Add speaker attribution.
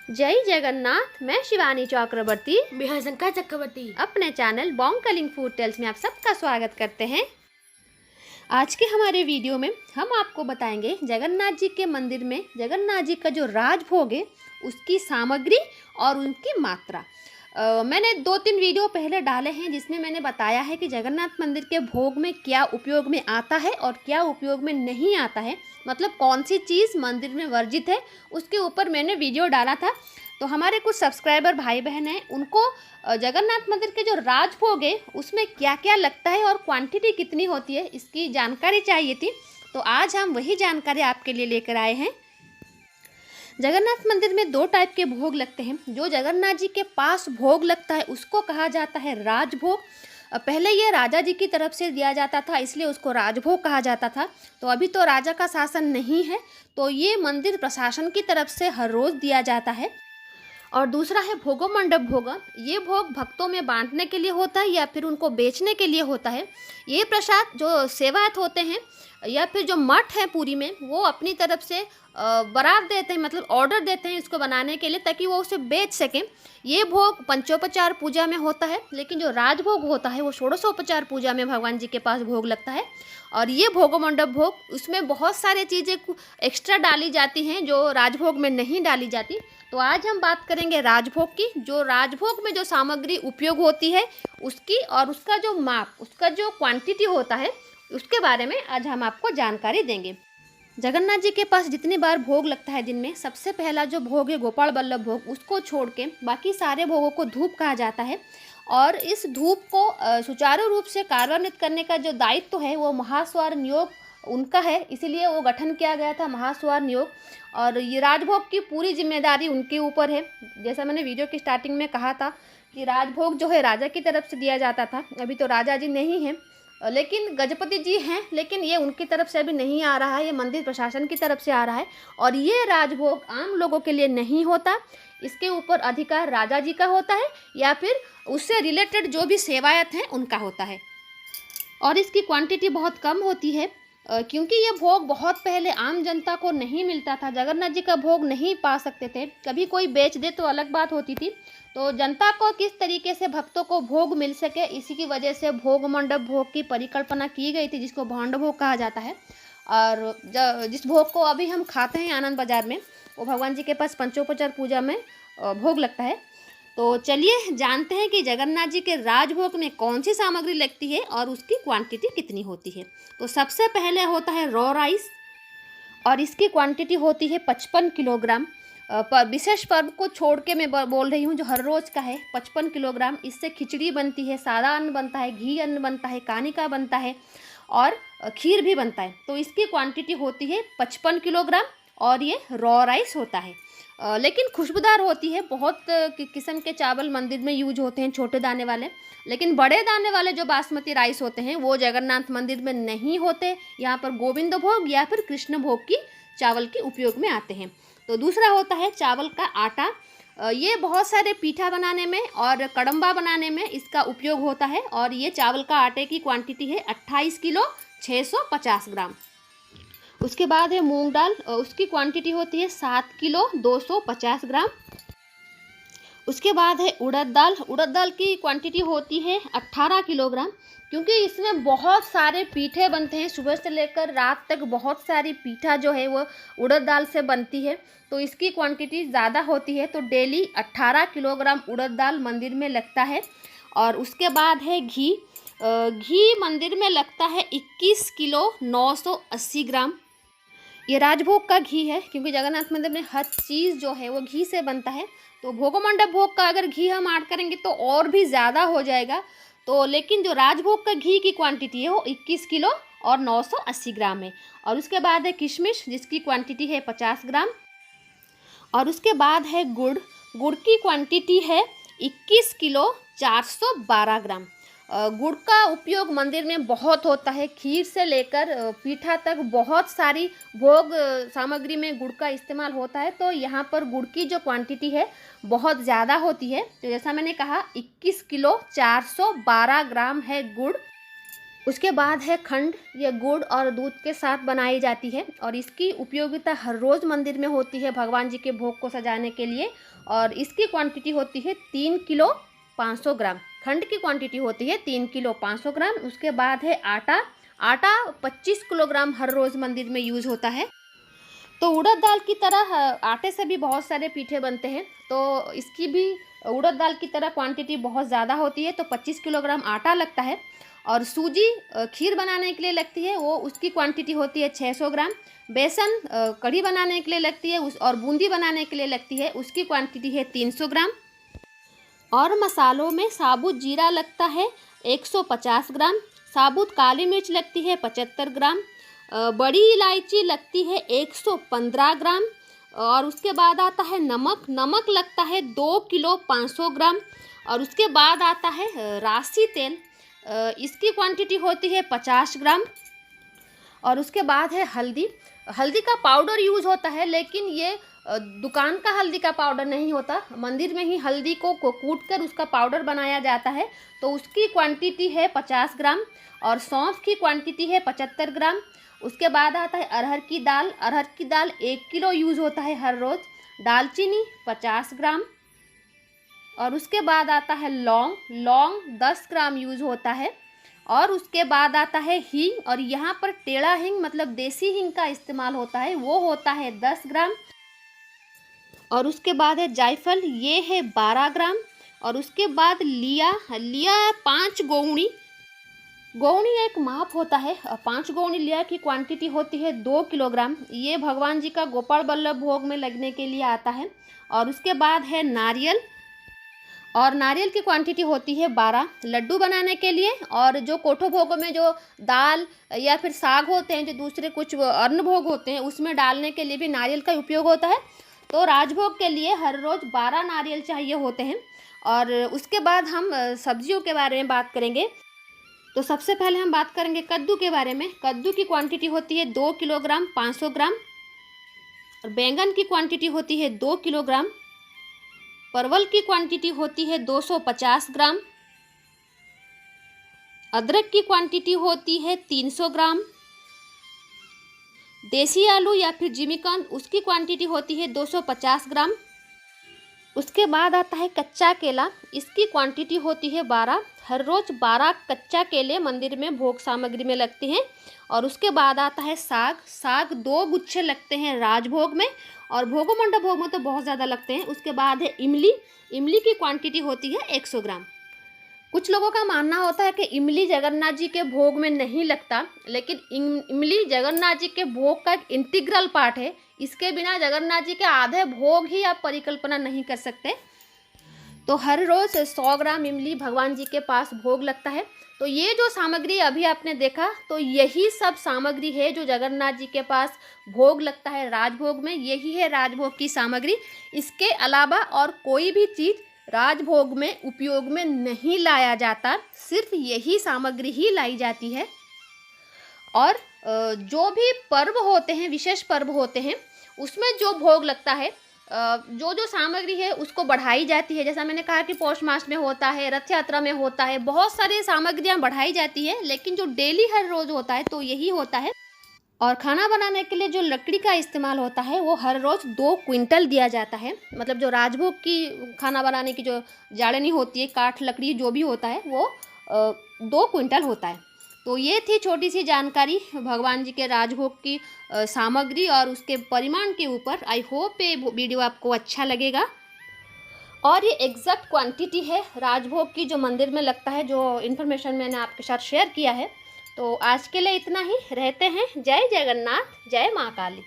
Speaker 1: जय जगन्नाथ। मैं शिवानी चक्रवर्ती
Speaker 2: बिहार चक्रवर्ती
Speaker 1: अपने चैनल बॉन्ग फूड टेल्स में आप सबका स्वागत करते हैं। आज के हमारे वीडियो में हम आपको बताएंगे जगन्नाथ जी के मंदिर में जगन्नाथ जी का जो राजभोग है उसकी सामग्री और उनकी मात्रा। मैंने 2-3 वीडियो पहले डाले हैं जिसमें मैंने बताया है कि जगन्नाथ मंदिर के भोग में क्या उपयोग में आता है और क्या उपयोग में नहीं आता है, मतलब कौन सी चीज़ मंदिर में वर्जित है, उसके ऊपर मैंने वीडियो डाला था। तो हमारे कुछ सब्सक्राइबर भाई बहन हैं, उनको जगन्नाथ मंदिर के जो राजभोग है उसमें क्या क्या लगता है और क्वांटिटी कितनी होती है इसकी जानकारी चाहिए थी। तो आज हम वही जानकारी आपके लिए लेकर आए हैं। जगन्नाथ मंदिर में 2 टाइप के भोग लगते हैं। जो जगन्नाथ जी के पास भोग लगता है उसको कहा जाता है राजभोग। पहले ये राजा जी की तरफ से दिया जाता था, इसलिए उसको राजभोग कहा जाता था। तो अभी तो राजा का शासन नहीं है, तो ये मंदिर प्रशासन की तरफ से हर रोज़ दिया जाता है। और दूसरा है भोगो मंडप भोग। ये भोग भक्तों में बांटने के लिए होता है या फिर उनको बेचने के लिए होता है। ये प्रसाद जो सेवायत होते हैं या फिर जो मठ है पूरी में, वो अपनी तरफ से बरात देते हैं, मतलब ऑर्डर देते हैं इसको बनाने के लिए ताकि वो उसे बेच सकें। ये भोग पंचोपचार पूजा में होता है, लेकिन जो राजभोग होता है वो षोडशोपचार पूजा में भगवान जी के पास भोग लगता है। और ये भोगो मंडप भोग, उसमें बहुत सारी चीज़ें एक्स्ट्रा डाली जाती हैं जो राजभोग में नहीं डाली जाती। तो आज हम बात करेंगे राजभोग की। जो राजभोग में जो सामग्री उपयोग होती है उसकी और उसका जो माप, उसका जो क्वांटिटी होता है, उसके बारे में आज हम आपको जानकारी देंगे। जगन्नाथ जी के पास जितनी बार भोग लगता है दिन में, सबसे पहला जो भोग है गोपाल वल्लभ भोग, उसको छोड़ के बाकी सारे भोगों को धूप कहा जाता है। और इस धूप को सुचारू रूप से कार्यान्वित करने का जो दायित्व है वो महास्वार नियोग उनका है, इसीलिए वो गठन किया गया था महास्वार नियोग। और ये राजभोग की पूरी जिम्मेदारी उनके ऊपर है। जैसा मैंने वीडियो की स्टार्टिंग में कहा था कि राजभोग जो है राजा की तरफ से दिया जाता था। अभी तो राजा जी नहीं हैं, लेकिन गजपति जी हैं, लेकिन ये उनकी तरफ से अभी नहीं आ रहा है, ये मंदिर प्रशासन की तरफ से आ रहा है। और ये राजभोग आम लोगों के लिए नहीं होता, इसके ऊपर अधिकार राजा जी का होता है या फिर उससे रिलेटेड जो भी सेवायत हैं उनका होता है। और इसकी क्वांटिटी बहुत कम होती है क्योंकि ये भोग बहुत पहले आम जनता को नहीं मिलता था। जगन्नाथ जी का भोग नहीं पा सकते थे, कभी कोई बेच दे तो अलग बात होती थी। तो जनता को किस तरीके से भक्तों को भोग मिल सके, इसी की वजह से भोग मंडप भोग की परिकल्पना की गई थी, जिसको भांड भोग कहा जाता है। और जिस भोग को अभी हम खाते हैं आनंद बाजार में, वो भगवान जी के पास पंचोपचार पूजा में भोग लगता है। तो चलिए जानते हैं कि जगन्नाथ जी के राजभोग में कौन सी सामग्री लगती है और उसकी क्वांटिटी कितनी होती है। तो सबसे पहले होता है रॉ राइस, और इसकी क्वांटिटी होती है 55 किलोग्राम। पर विशेष पर्व को छोड़ के मैं बोल रही हूँ, जो हर रोज़ का है 55 किलोग्राम। इससे खिचड़ी बनती है, सादा अन्न बनता है, घी अन्न बनता है, कानिका बनता है और खीर भी बनता है। तो इसकी क्वांटिटी होती है 55 किलोग्राम और ये रॉ राइस होता है। लेकिन खुशबूदार होती है। बहुत किस्म के चावल मंदिर में यूज होते हैं, छोटे दाने वाले, लेकिन बड़े दाने वाले जो बासमती राइस होते हैं वो जगन्नाथ मंदिर में नहीं होते। यहाँ पर गोविंद भोग या फिर कृष्ण भोग की चावल के उपयोग में आते हैं। तो दूसरा होता है चावल का आटा। ये बहुत सारे पीठा बनाने में और कड़म्बा बनाने में इसका उपयोग होता है। और ये चावल का आटे की क्वांटिटी है 28 किलो 650 ग्राम। उसके बाद है मूंग दाल, उसकी क्वांटिटी होती है 7 किलो 250 ग्राम। उसके बाद है उड़द दाल। उड़द दाल की क्वांटिटी होती है 18 किलोग्राम। क्योंकि इसमें बहुत सारे पीठे बनते हैं, सुबह से लेकर रात तक बहुत सारी पीठा जो है वो उड़द दाल से बनती है, तो इसकी क्वांटिटी ज़्यादा होती है। तो डेली 18 किलोग्राम उड़द दाल मंदिर में लगता है। और उसके बाद है घी। घी मंदिर में लगता है 21 किलो 980 ग्राम। ये राजभोग का घी है, क्योंकि जगन्नाथ मंदिर में हर चीज़ जो है वो घी से बनता है। तो भोगो मंडप भोग का अगर घी हम ऐड करेंगे तो और भी ज़्यादा हो जाएगा। तो लेकिन जो राजभोग का घी की क्वांटिटी है वो 21 किलो और 980 ग्राम है। और उसके बाद है किशमिश, जिसकी क्वांटिटी है 50 ग्राम। और उसके बाद है गुड़। गुड़ की क्वांटिटी है 21 किलो 412 ग्राम। गुड़ का उपयोग मंदिर में बहुत होता है, खीर से लेकर पीठा तक बहुत सारी भोग सामग्री में गुड़ का इस्तेमाल होता है। तो यहाँ पर गुड़ की जो क्वांटिटी है बहुत ज़्यादा होती है। तो जैसा मैंने कहा 21 किलो 412 ग्राम है गुड़। उसके बाद है खंड, ये गुड़ और दूध के साथ बनाई जाती है और इसकी उपयोगिता हर रोज़ मंदिर में होती है भगवान जी के भोग को सजाने के लिए। और इसकी क्वांटिटी होती है 3 किलो 500 ग्राम। खंड की क्वांटिटी होती है 3 किलो 500 ग्राम। उसके बाद है आटा, आटा 25 किलोग्राम हर रोज़ मंदिर में यूज़ होता है। तो उड़द दाल की तरह आटे से भी बहुत सारे पीठे बनते हैं, तो इसकी भी उड़द दाल की तरह क्वांटिटी बहुत ज़्यादा होती है, तो 25 किलोग्राम आटा लगता है। और सूजी खीर बनाने के लिए लगती है, वो उसकी क्वांटिटी होती है 600 ग्राम। बेसन कढ़ी बनाने के लिए लगती है और बूंदी बनाने के लिए लगती है, उसकी क्वांटिटी है 300 ग्राम। और मसालों में साबुत जीरा लगता है 150 ग्राम, साबुत काली मिर्च लगती है 75 ग्राम, बड़ी इलायची लगती है 115 ग्राम। और उसके बाद आता है नमक, नमक लगता है 2 किलो 500 ग्राम। और उसके बाद आता है राशि तेल, इसकी क्वांटिटी होती है 50 ग्राम। और उसके बाद है हल्दी, हल्दी का पाउडर यूज़ होता है, लेकिन ये दुकान का हल्दी का पाउडर नहीं होता, मंदिर में ही हल्दी को कूट कर उसका पाउडर बनाया जाता है, तो उसकी क्वांटिटी है 50 ग्राम। और सौंफ की क्वांटिटी है 75 ग्राम। उसके बाद आता है अरहर की दाल, अरहर की दाल 1 किलो यूज़ होता है हर रोज़। दालचीनी 50 ग्राम। और उसके बाद आता है लौंग, लौंग 10 ग्राम यूज़ होता है। और उसके बाद आता है हींग, और यहाँ पर टेढ़ा हींग मतलब देसी हींग का इस्तेमाल होता है, वो होता है 10 ग्राम। और उसके बाद है जायफल, ये है 12 ग्राम। और उसके बाद लिया, लिया 5 गोवणी, गोवणी एक माप होता है, 5 गोवणी लिया की क्वांटिटी होती है 2 किलोग्राम। ये भगवान जी का गोपाल बल्लभ भोग में लगने के लिए आता है। और उसके बाद है नारियल, और नारियल की क्वांटिटी होती है 12 लड्डू बनाने के लिए। और जो कोठो भोगों में जो दाल या फिर साग होते हैं, जो दूसरे कुछ अन्न भोग होते हैं, उसमें डालने के लिए भी नारियल का उपयोग होता है। तो राजभोग के लिए हर रोज़ 12 नारियल चाहिए होते हैं। और उसके बाद हम सब्जियों के बारे में बात करेंगे। तो सबसे पहले हम बात करेंगे कद्दू के बारे में। कद्दू की क्वांटिटी होती है 2 किलोग्राम 500 ग्राम। और बैंगन की क्वांटिटी होती है 2 किलोग्राम। परवल की क्वांटिटी होती है 250 ग्राम। अदरक की क्वांटिटी होती है 300 ग्राम। देसी आलू या फिर जिमीकंद, उसकी क्वांटिटी होती है 250 ग्राम। उसके बाद आता है कच्चा केला, इसकी क्वांटिटी होती है 12। हर रोज़ 12 कच्चा केले मंदिर में भोग सामग्री में लगते हैं। और उसके बाद आता है साग, साग 2 गुच्छे लगते हैं राजभोग में, और भोगो मंडप भोग में तो बहुत ज़्यादा लगते हैं। उसके बाद है इमली, इमली की क्वांटिटी होती है 100 ग्राम। कुछ लोगों का मानना होता है कि इमली जगन्नाथ जी के भोग में नहीं लगता, लेकिन इमली जगन्नाथ जी के भोग का एक इंटीग्रल पार्ट है। इसके बिना जगन्नाथ जी के आधे भोग ही आप परिकल्पना नहीं कर सकते। तो हर रोज़ 100 ग्राम इमली भगवान जी के पास भोग लगता है। तो ये जो सामग्री अभी आपने देखा, तो यही सब सामग्री है जो जगन्नाथ जी के पास भोग लगता है राजभोग में, यही है राजभोग की सामग्री। इसके अलावा और कोई भी चीज़ राजभोग में उपयोग में नहीं लाया जाता, सिर्फ यही सामग्री ही लाई जाती है। और जो भी पर्व होते हैं, विशेष पर्व होते हैं, उसमें जो भोग लगता है, जो जो सामग्री है उसको बढ़ाई जाती है। जैसा मैंने कहा कि पौष मास में होता है, रथ यात्रा में होता है, बहुत सारी सामग्रियां बढ़ाई जाती है, लेकिन जो डेली हर रोज़ होता है तो यही होता है। और खाना बनाने के लिए जो लकड़ी का इस्तेमाल होता है वो हर रोज़ 2 क्विंटल दिया जाता है। मतलब जो राजभोग की खाना बनाने की जो जाड़नी होती है, काठ लकड़ी जो भी होता है, वो 2 क्विंटल होता है। तो ये थी छोटी सी जानकारी भगवान जी के राजभोग की सामग्री और उसके परिमाण के ऊपर। आई होप ये वीडियो आपको अच्छा लगेगा। और ये एग्जैक्ट क्वांटिटी है राजभोग की जो मंदिर में लगता है, जो इन्फॉर्मेशन मैंने आपके साथ शेयर किया है। तो आज के लिए इतना ही। रहते हैं। जय जगन्नाथ, जय माँ काली।